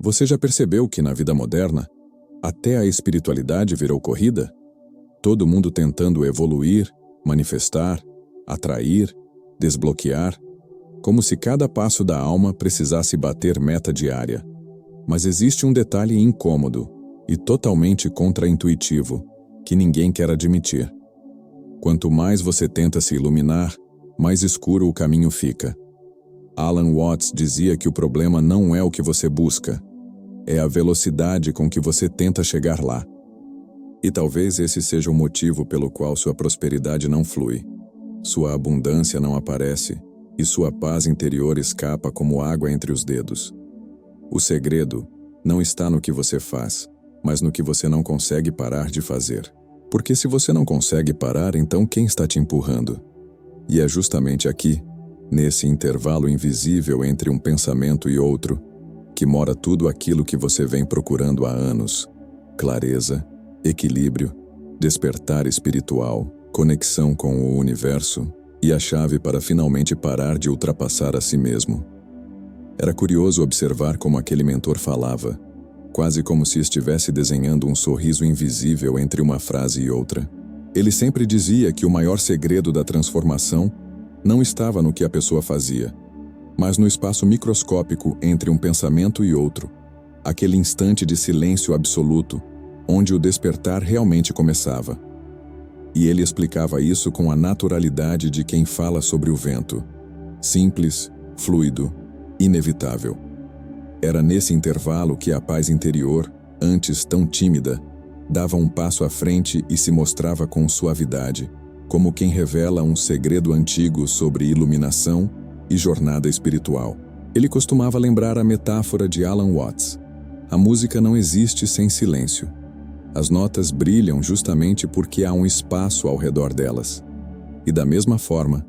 Você já percebeu que na vida moderna, até a espiritualidade virou corrida? Todo mundo tentando evoluir, manifestar, atrair, desbloquear, como se cada passo da alma precisasse bater meta diária. Mas existe um detalhe incômodo e totalmente contraintuitivo que ninguém quer admitir. Quanto mais você tenta se iluminar, mais escuro o caminho fica. Alan Watts dizia que o problema não é o que você busca, é a velocidade com que você tenta chegar lá. E talvez esse seja o motivo pelo qual sua prosperidade não flui, sua abundância não aparece e sua paz interior escapa como água entre os dedos. O segredo não está no que você faz, mas no que você não consegue parar de fazer. Porque se você não consegue parar, então quem está te empurrando? E é justamente aqui, nesse intervalo invisível entre um pensamento e outro, que mora tudo aquilo que você vem procurando há anos: clareza, equilíbrio, despertar espiritual, conexão com o universo e a chave para finalmente parar de ultrapassar a si mesmo. Era curioso observar como aquele mentor falava, quase como se estivesse desenhando um sorriso invisível entre uma frase e outra. Ele sempre dizia que o maior segredo da transformação não estava no que a pessoa fazia, mas no espaço microscópico entre um pensamento e outro, aquele instante de silêncio absoluto, onde o despertar realmente começava. E ele explicava isso com a naturalidade de quem fala sobre o vento. Simples, fluido, inevitável. Era nesse intervalo que a paz interior, antes tão tímida, dava um passo à frente e se mostrava com suavidade, como quem revela um segredo antigo sobre iluminação e jornada espiritual. Ele costumava lembrar a metáfora de Alan Watts. A música não existe sem silêncio. As notas brilham justamente porque há um espaço ao redor delas. E da mesma forma,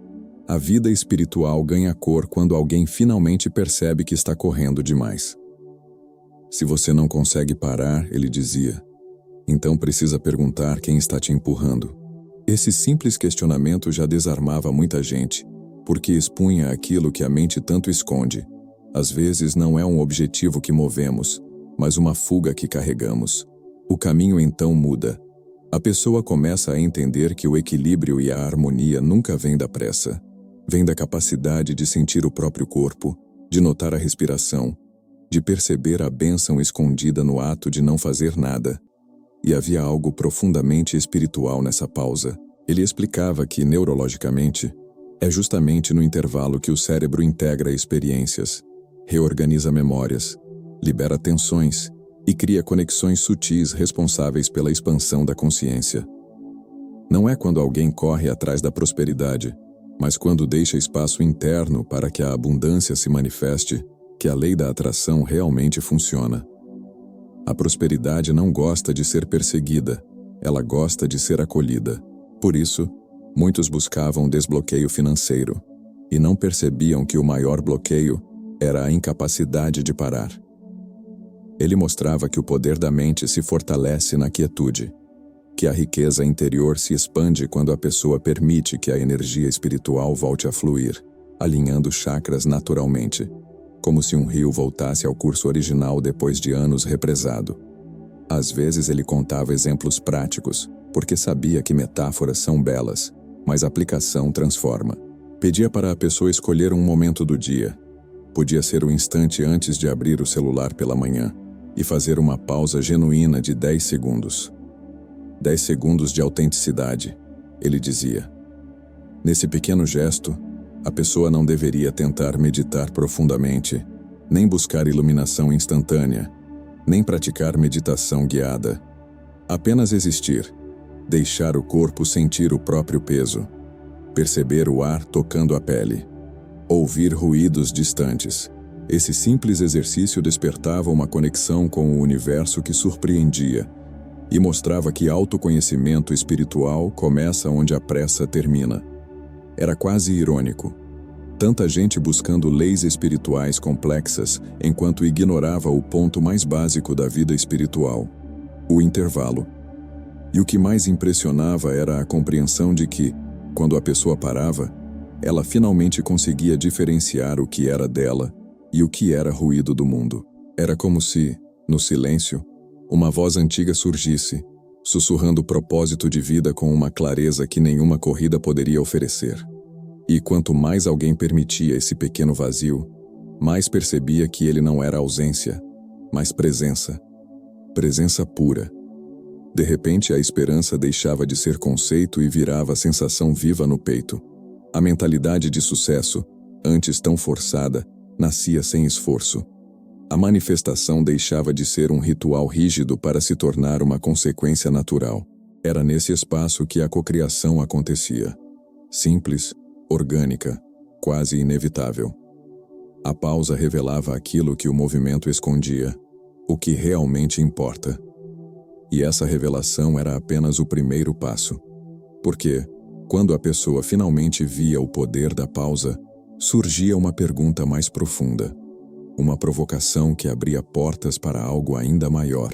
a vida espiritual ganha cor quando alguém finalmente percebe que está correndo demais. Se você não consegue parar, ele dizia, então precisa perguntar quem está te empurrando. Esse simples questionamento já desarmava muita gente, porque expunha aquilo que a mente tanto esconde. Às vezes não é um objetivo que movemos, mas uma fuga que carregamos. O caminho então muda. A pessoa começa a entender que o equilíbrio e a harmonia nunca vêm da pressa. Vem da capacidade de sentir o próprio corpo, de notar a respiração, de perceber a bênção escondida no ato de não fazer nada. E havia algo profundamente espiritual nessa pausa. Ele explicava que, neurologicamente, é justamente no intervalo que o cérebro integra experiências, reorganiza memórias, libera tensões e cria conexões sutis responsáveis pela expansão da consciência. Não é quando alguém corre atrás da prosperidade, mas quando deixa espaço interno para que a abundância se manifeste, que a lei da atração realmente funciona. A prosperidade não gosta de ser perseguida, ela gosta de ser acolhida. Por isso, muitos buscavam desbloqueio financeiro e não percebiam que o maior bloqueio era a incapacidade de parar. Ele mostrava que o poder da mente se fortalece na quietude, que a riqueza interior se expande quando a pessoa permite que a energia espiritual volte a fluir, alinhando chakras naturalmente, como se um rio voltasse ao curso original depois de anos represado. Às vezes ele contava exemplos práticos, porque sabia que metáforas são belas, mas a aplicação transforma. Pedia para a pessoa escolher um momento do dia. Podia ser o instante antes de abrir o celular pela manhã e fazer uma pausa genuína de 10 segundos. 10 segundos de autenticidade, ele dizia. Nesse pequeno gesto, a pessoa não deveria tentar meditar profundamente, nem buscar iluminação instantânea, nem praticar meditação guiada. Apenas existir, deixar o corpo sentir o próprio peso, perceber o ar tocando a pele, ouvir ruídos distantes. Esse simples exercício despertava uma conexão com o universo que surpreendia e mostrava que autoconhecimento espiritual começa onde a pressa termina. Era quase irônico. Tanta gente buscando leis espirituais complexas enquanto ignorava o ponto mais básico da vida espiritual, o intervalo. E o que mais impressionava era a compreensão de que, quando a pessoa parava, ela finalmente conseguia diferenciar o que era dela e o que era ruído do mundo. Era como se, no silêncio, uma voz antiga surgisse, sussurrando o propósito de vida com uma clareza que nenhuma corrida poderia oferecer. E quanto mais alguém permitia esse pequeno vazio, mais percebia que ele não era ausência, mas presença. Presença pura. De repente, a esperança deixava de ser conceito e virava sensação viva no peito. A mentalidade de sucesso, antes tão forçada, nascia sem esforço. A manifestação deixava de ser um ritual rígido para se tornar uma consequência natural. Era nesse espaço que a cocriação acontecia. Simples, orgânica, quase inevitável. A pausa revelava aquilo que o movimento escondia, o que realmente importa. E essa revelação era apenas o primeiro passo. Porque, quando a pessoa finalmente via o poder da pausa, surgia uma pergunta mais profunda. Uma provocação que abria portas para algo ainda maior.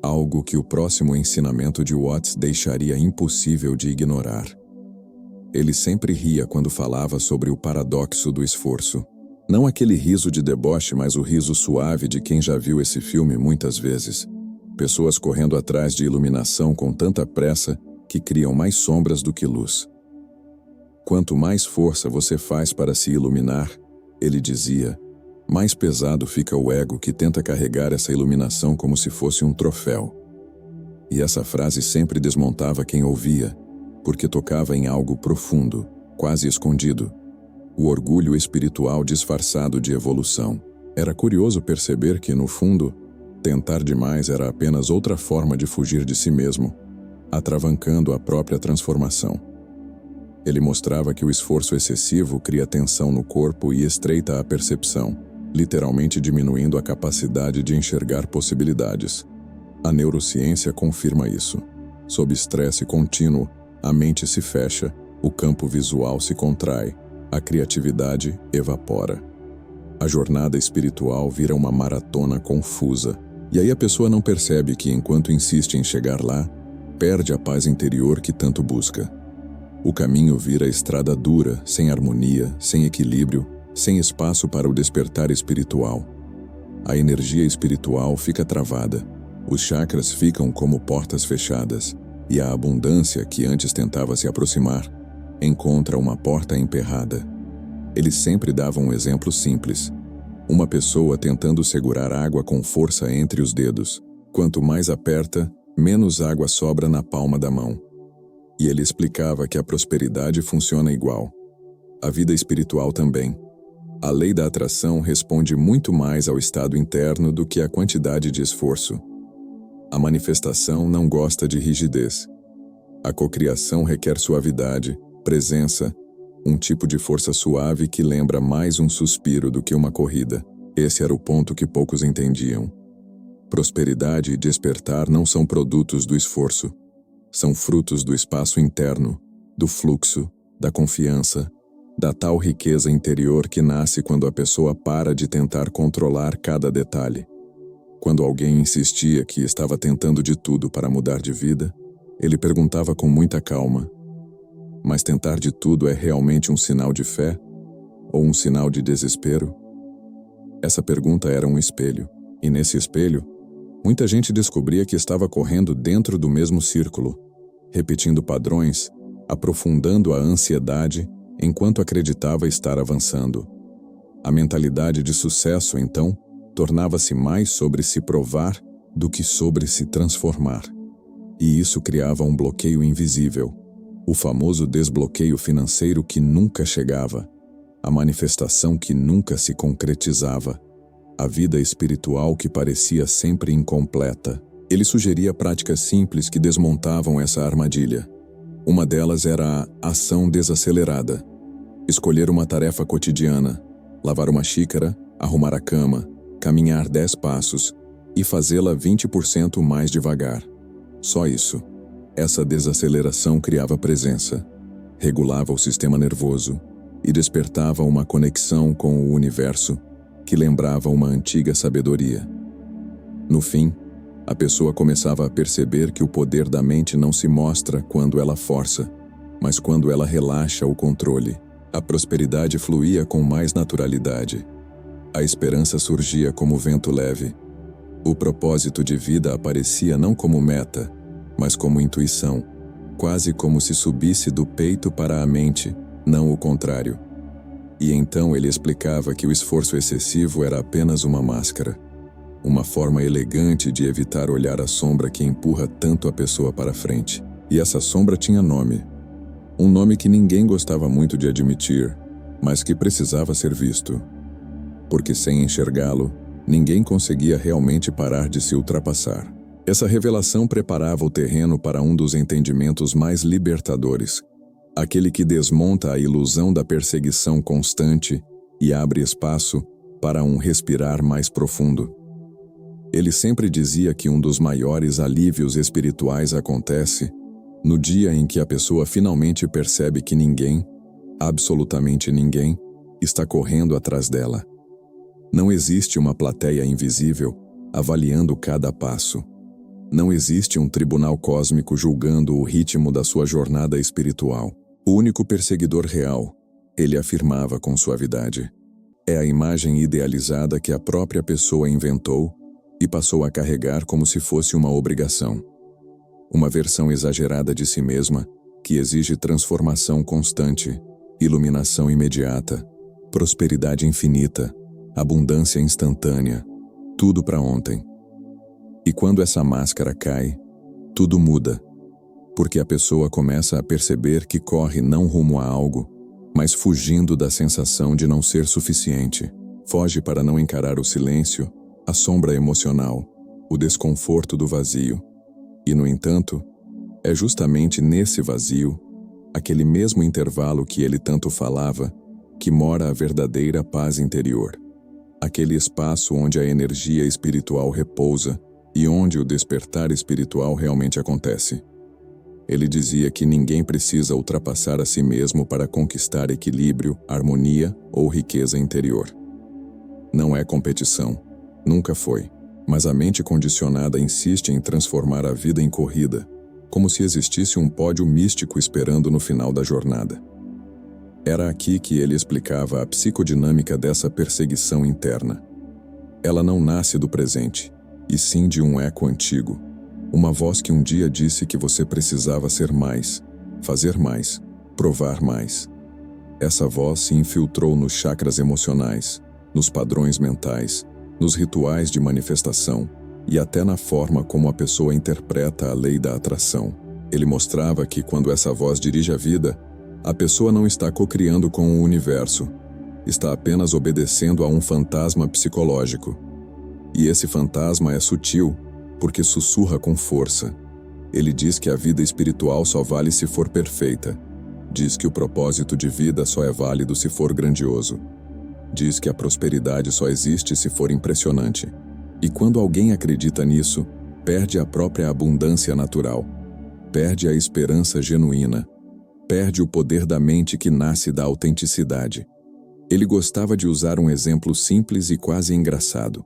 Algo que o próximo ensinamento de Watts deixaria impossível de ignorar. Ele sempre ria quando falava sobre o paradoxo do esforço. Não aquele riso de deboche, mas o riso suave de quem já viu esse filme muitas vezes. Pessoas correndo atrás de iluminação com tanta pressa que criam mais sombras do que luz. Quanto mais força você faz para se iluminar, ele dizia, mais pesado fica o ego que tenta carregar essa iluminação como se fosse um troféu. E essa frase sempre desmontava quem ouvia, porque tocava em algo profundo, quase escondido. O orgulho espiritual disfarçado de evolução. Era curioso perceber que, no fundo, tentar demais era apenas outra forma de fugir de si mesmo, atravancando a própria transformação. Ele mostrava que o esforço excessivo cria tensão no corpo e estreita a percepção, literalmente diminuindo a capacidade de enxergar possibilidades. A neurociência confirma isso. Sob estresse contínuo, a mente se fecha, o campo visual se contrai, a criatividade evapora. A jornada espiritual vira uma maratona confusa, e aí a pessoa não percebe que, enquanto insiste em chegar lá, perde a paz interior que tanto busca. O caminho vira estrada dura, sem harmonia, sem equilíbrio, sem espaço para o despertar espiritual. A energia espiritual fica travada, os chakras ficam como portas fechadas, e a abundância que antes tentava se aproximar, encontra uma porta emperrada. Eles sempre davam um exemplo simples. Uma pessoa tentando segurar água com força entre os dedos. Quanto mais aperta, menos água sobra na palma da mão. E ele explicava que a prosperidade funciona igual. A vida espiritual também. A lei da atração responde muito mais ao estado interno do que à quantidade de esforço. A manifestação não gosta de rigidez. A cocriação requer suavidade, presença, um tipo de força suave que lembra mais um suspiro do que uma corrida. Esse era o ponto que poucos entendiam. Prosperidade e despertar não são produtos do esforço. São frutos do espaço interno, do fluxo, da confiança, da tal riqueza interior que nasce quando a pessoa para de tentar controlar cada detalhe. Quando alguém insistia que estava tentando de tudo para mudar de vida, ele perguntava com muita calma, mas tentar de tudo é realmente um sinal de fé? Ou um sinal de desespero? Essa pergunta era um espelho, e nesse espelho, muita gente descobria que estava correndo dentro do mesmo círculo, repetindo padrões, aprofundando a ansiedade enquanto acreditava estar avançando. A mentalidade de sucesso, então, tornava-se mais sobre se provar do que sobre se transformar. E isso criava um bloqueio invisível, o famoso desbloqueio financeiro que nunca chegava, a manifestação que nunca se concretizava, a vida espiritual que parecia sempre incompleta. Ele sugeria práticas simples que desmontavam essa armadilha. Uma delas era a ação desacelerada. Escolher uma tarefa cotidiana, lavar uma xícara, arrumar a cama, caminhar 10 passos e fazê-la 20% mais devagar. Só isso. Essa desaceleração criava presença, regulava o sistema nervoso e despertava uma conexão com o universo que lembrava uma antiga sabedoria. No fim, a pessoa começava a perceber que o poder da mente não se mostra quando ela força, mas quando ela relaxa o controle. A prosperidade fluía com mais naturalidade. A esperança surgia como vento leve. O propósito de vida aparecia não como meta, mas como intuição, quase como se subisse do peito para a mente, não o contrário. E então ele explicava que o esforço excessivo era apenas uma máscara, uma forma elegante de evitar olhar a sombra que empurra tanto a pessoa para frente. E essa sombra tinha nome. Um nome que ninguém gostava muito de admitir, mas que precisava ser visto. Porque sem enxergá-lo, ninguém conseguia realmente parar de se ultrapassar. Essa revelação preparava o terreno para um dos entendimentos mais libertadores, aquele que desmonta a ilusão da perseguição constante e abre espaço para um respirar mais profundo. Ele sempre dizia que um dos maiores alívios espirituais acontece no dia em que a pessoa finalmente percebe que ninguém, absolutamente ninguém, está correndo atrás dela. Não existe uma plateia invisível avaliando cada passo. Não existe um tribunal cósmico julgando o ritmo da sua jornada espiritual. O único perseguidor real, ele afirmava com suavidade, é a imagem idealizada que a própria pessoa inventou e passou a carregar como se fosse uma obrigação. Uma versão exagerada de si mesma que exige transformação constante, iluminação imediata, prosperidade infinita, abundância instantânea, tudo para ontem. E quando essa máscara cai, tudo muda, porque a pessoa começa a perceber que corre não rumo a algo, mas fugindo da sensação de não ser suficiente. Foge para não encarar o silêncio, a sombra emocional, o desconforto do vazio. E, no entanto, é justamente nesse vazio, aquele mesmo intervalo que ele tanto falava, que mora a verdadeira paz interior. Aquele espaço onde a energia espiritual repousa e onde o despertar espiritual realmente acontece. Ele dizia que ninguém precisa ultrapassar a si mesmo para conquistar equilíbrio, harmonia ou riqueza interior. Não é competição, nunca foi, mas a mente condicionada insiste em transformar a vida em corrida, como se existisse um pódio místico esperando no final da jornada. Era aqui que ele explicava a psicodinâmica dessa perseguição interna. Ela não nasce do presente, e sim de um eco antigo. Uma voz que um dia disse que você precisava ser mais, fazer mais, provar mais. Essa voz se infiltrou nos chakras emocionais, nos padrões mentais, nos rituais de manifestação e até na forma como a pessoa interpreta a lei da atração. Ele mostrava que quando essa voz dirige a vida, a pessoa não está cocriando com o universo, está apenas obedecendo a um fantasma psicológico. E esse fantasma é sutil, porque sussurra com força. Ele diz que a vida espiritual só vale se for perfeita. Diz que o propósito de vida só é válido se for grandioso. Diz que a prosperidade só existe se for impressionante. E quando alguém acredita nisso, perde a própria abundância natural, perde a esperança genuína, perde o poder da mente que nasce da autenticidade. Ele gostava de usar um exemplo simples e quase engraçado.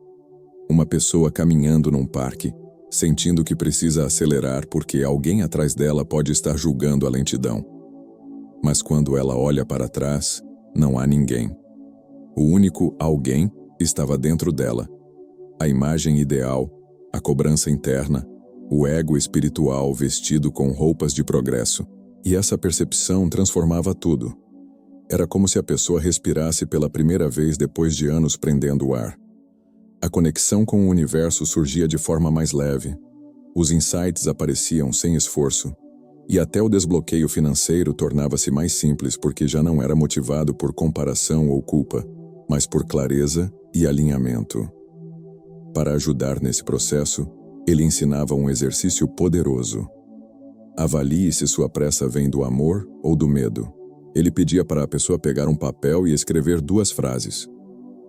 Uma pessoa caminhando num parque, sentindo que precisa acelerar porque alguém atrás dela pode estar julgando a lentidão. Mas quando ela olha para trás, não há ninguém. O único alguém estava dentro dela. A imagem ideal, a cobrança interna, o ego espiritual vestido com roupas de progresso. E essa percepção transformava tudo. Era como se a pessoa respirasse pela primeira vez depois de anos prendendo o ar. A conexão com o universo surgia de forma mais leve. Os insights apareciam sem esforço. E até o desbloqueio financeiro tornava-se mais simples porque já não era motivado por comparação ou culpa, mas por clareza e alinhamento. Para ajudar nesse processo, ele ensinava um exercício poderoso. Avalie se sua pressa vem do amor ou do medo. Ele pedia para a pessoa pegar um papel e escrever 2 frases.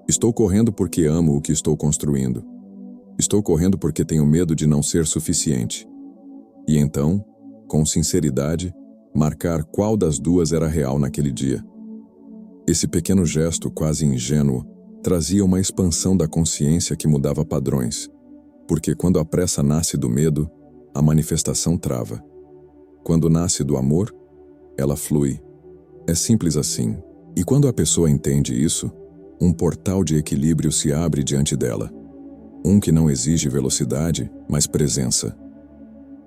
Estou correndo porque amo o que estou construindo. Estou correndo porque tenho medo de não ser suficiente. E então, com sinceridade, marcar qual das 2 era real naquele dia. Esse pequeno gesto quase ingênuo trazia uma expansão da consciência que mudava padrões, porque quando a pressa nasce do medo, a manifestação trava. Quando nasce do amor, ela flui. É simples assim. E quando a pessoa entende isso, Um portal de equilíbrio se abre diante dela. Um que não exige velocidade, mas presença.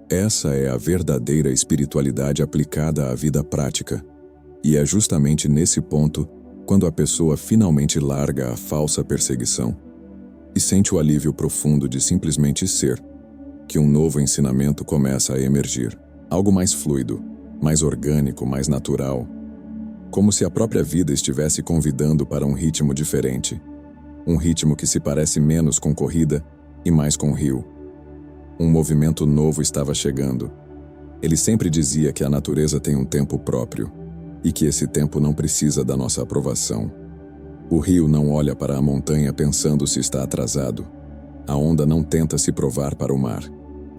Essa é a verdadeira espiritualidade aplicada à vida prática. E é justamente nesse ponto, quando a pessoa finalmente larga a falsa perseguição e sente o alívio profundo de simplesmente ser, que um novo ensinamento começa a emergir. Algo mais fluido, mais orgânico, mais natural. Como se a própria vida estivesse convidando para um ritmo diferente. Um ritmo que se parece menos com corrida e mais com rio. Um movimento novo estava chegando. Ele sempre dizia que a natureza tem um tempo próprio e que esse tempo não precisa da nossa aprovação. O rio não olha para a montanha pensando se está atrasado. A onda não tenta se provar para o mar.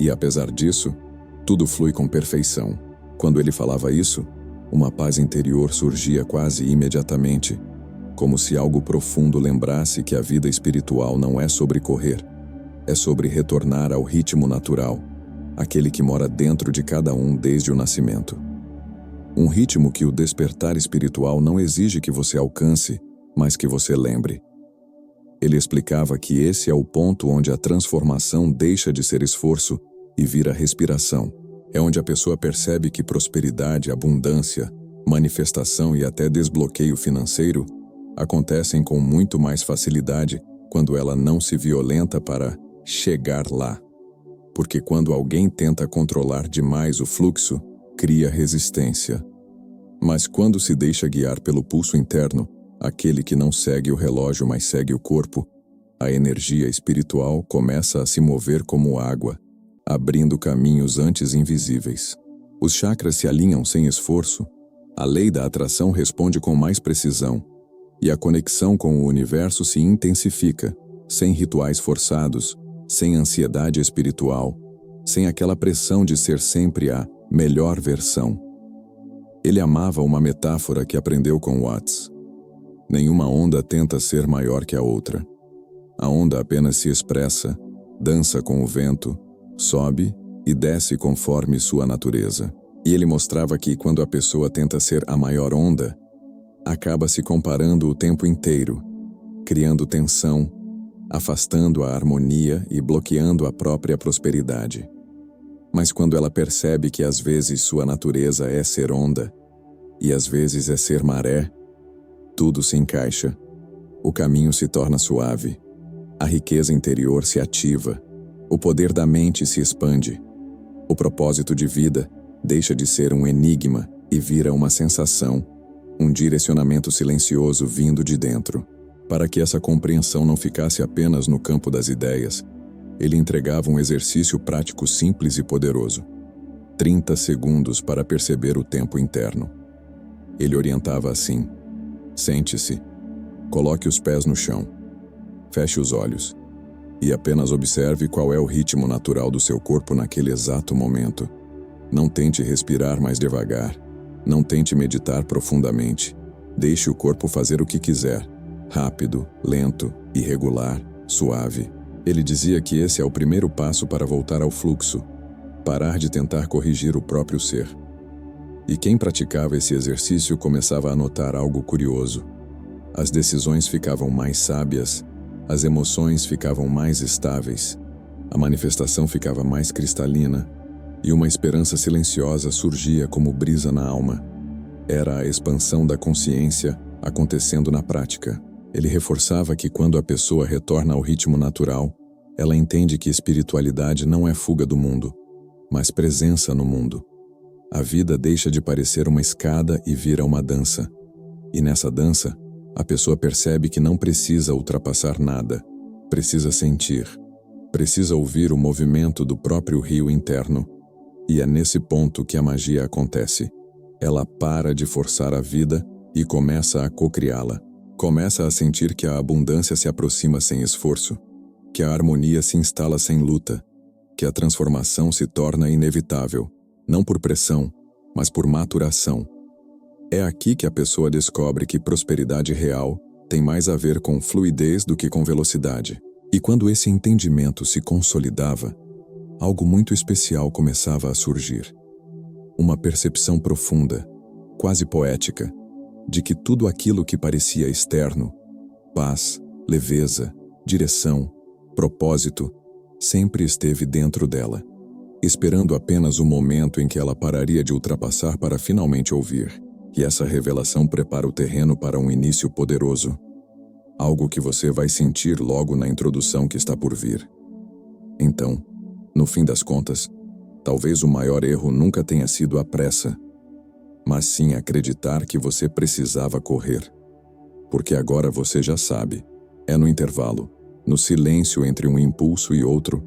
E apesar disso, tudo flui com perfeição. Quando ele falava isso, uma paz interior surgia quase imediatamente, como se algo profundo lembrasse que a vida espiritual não é sobre correr, é sobre retornar ao ritmo natural, aquele que mora dentro de cada um desde o nascimento. Um ritmo que o despertar espiritual não exige que você alcance, mas que você lembre. Ele explicava que esse é o ponto onde a transformação deixa de ser esforço e vira respiração. É onde a pessoa percebe que prosperidade, abundância, manifestação e até desbloqueio financeiro acontecem com muito mais facilidade quando ela não se violenta para chegar lá. Porque quando alguém tenta controlar demais o fluxo, cria resistência. Mas quando se deixa guiar pelo pulso interno, aquele que não segue o relógio, mas segue o corpo, a energia espiritual começa a se mover como água, abrindo caminhos antes invisíveis. Os chakras se alinham sem esforço, a lei da atração responde com mais precisão, e a conexão com o universo se intensifica, sem rituais forçados, sem ansiedade espiritual, sem aquela pressão de ser sempre a melhor versão. Ele amava uma metáfora que aprendeu com Watts. Nenhuma onda tenta ser maior que a outra. A onda apenas se expressa, dança com o vento, sobe e desce conforme sua natureza. E ele mostrava que quando a pessoa tenta ser a maior onda, acaba se comparando o tempo inteiro, criando tensão, afastando a harmonia e bloqueando a própria prosperidade. Mas quando ela percebe que às vezes sua natureza é ser onda, e às vezes é ser maré, tudo se encaixa, o caminho se torna suave, a riqueza interior se ativa, o poder da mente se expande, o propósito de vida deixa de ser um enigma e vira uma sensação, um direcionamento silencioso vindo de dentro. Para que essa compreensão não ficasse apenas no campo das ideias, ele entregava um exercício prático simples e poderoso. 30 segundos para perceber o tempo interno. Ele orientava assim: sente-se, coloque os pés no chão, feche os olhos e apenas observe qual é o ritmo natural do seu corpo naquele exato momento. Não tente respirar mais devagar, não tente meditar profundamente. Deixe o corpo fazer o que quiser, rápido, lento, irregular, suave. Ele dizia que esse é o primeiro passo para voltar ao fluxo, parar de tentar corrigir o próprio ser. E quem praticava esse exercício começava a notar algo curioso. As decisões ficavam mais sábias, as emoções ficavam mais estáveis, a manifestação ficava mais cristalina, e uma esperança silenciosa surgia como brisa na alma. Era a expansão da consciência acontecendo na prática. Ele reforçava que quando a pessoa retorna ao ritmo natural, ela entende que espiritualidade não é fuga do mundo, mas presença no mundo. A vida deixa de parecer uma escada e vira uma dança. E nessa dança, a pessoa percebe que não precisa ultrapassar nada, precisa sentir, precisa ouvir o movimento do próprio rio interno. E é nesse ponto que a magia acontece. Ela para de forçar a vida e começa a cocriá-la. Começa a sentir que a abundância se aproxima sem esforço, que a harmonia se instala sem luta, que a transformação se torna inevitável, não por pressão, mas por maturação. É aqui que a pessoa descobre que prosperidade real tem mais a ver com fluidez do que com velocidade. E quando esse entendimento se consolidava, algo muito especial começava a surgir. Uma percepção profunda, quase poética, de que tudo aquilo que parecia externo Paz, leveza, direção, propósito, sempre esteve dentro dela, esperando apenas o momento em que ela pararia de ultrapassar para finalmente ouvir. E essa revelação prepara o terreno para um início poderoso, algo que você vai sentir logo na introdução que está por vir. Então, no fim das contas, talvez o maior erro nunca tenha sido a pressa, mas sim acreditar que você precisava correr. Porque agora você já sabe, é no intervalo, no silêncio entre um impulso e outro,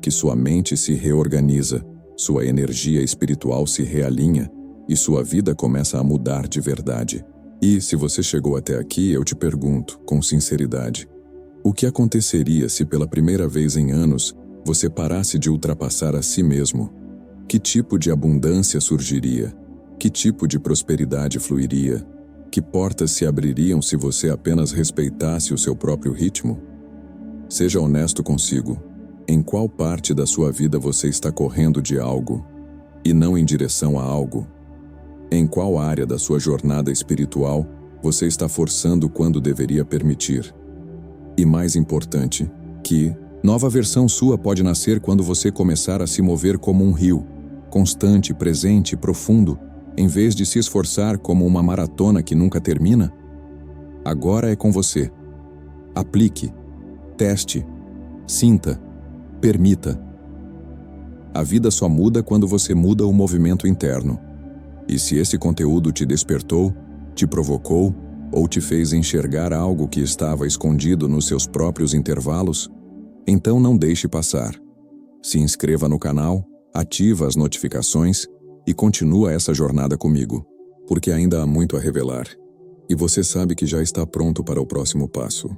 que sua mente se reorganiza, sua energia espiritual se realinha e sua vida começa a mudar de verdade. E, se você chegou até aqui, eu te pergunto, com sinceridade, o que aconteceria se pela primeira vez em anos você parasse de ultrapassar a si mesmo? Que tipo de abundância surgiria? Que tipo de prosperidade fluiria? Que portas se abririam se você apenas respeitasse o seu próprio ritmo? Seja honesto consigo. Em qual parte da sua vida você está correndo de algo e não em direção a algo? Em qual área da sua jornada espiritual você está forçando quando deveria permitir? E mais importante, que nova versão sua pode nascer quando você começar a se mover como um rio, constante, presente, profundo, em vez de se esforçar como uma maratona que nunca termina? Agora é com você. Aplique, teste, sinta, permita. A vida só muda quando você muda o movimento interno. E se esse conteúdo te despertou, te provocou ou te fez enxergar algo que estava escondido nos seus próprios intervalos, então não deixe passar. Se inscreva no canal, ativa as notificações e continua essa jornada comigo, porque ainda há muito a revelar. E você sabe que já está pronto para o próximo passo.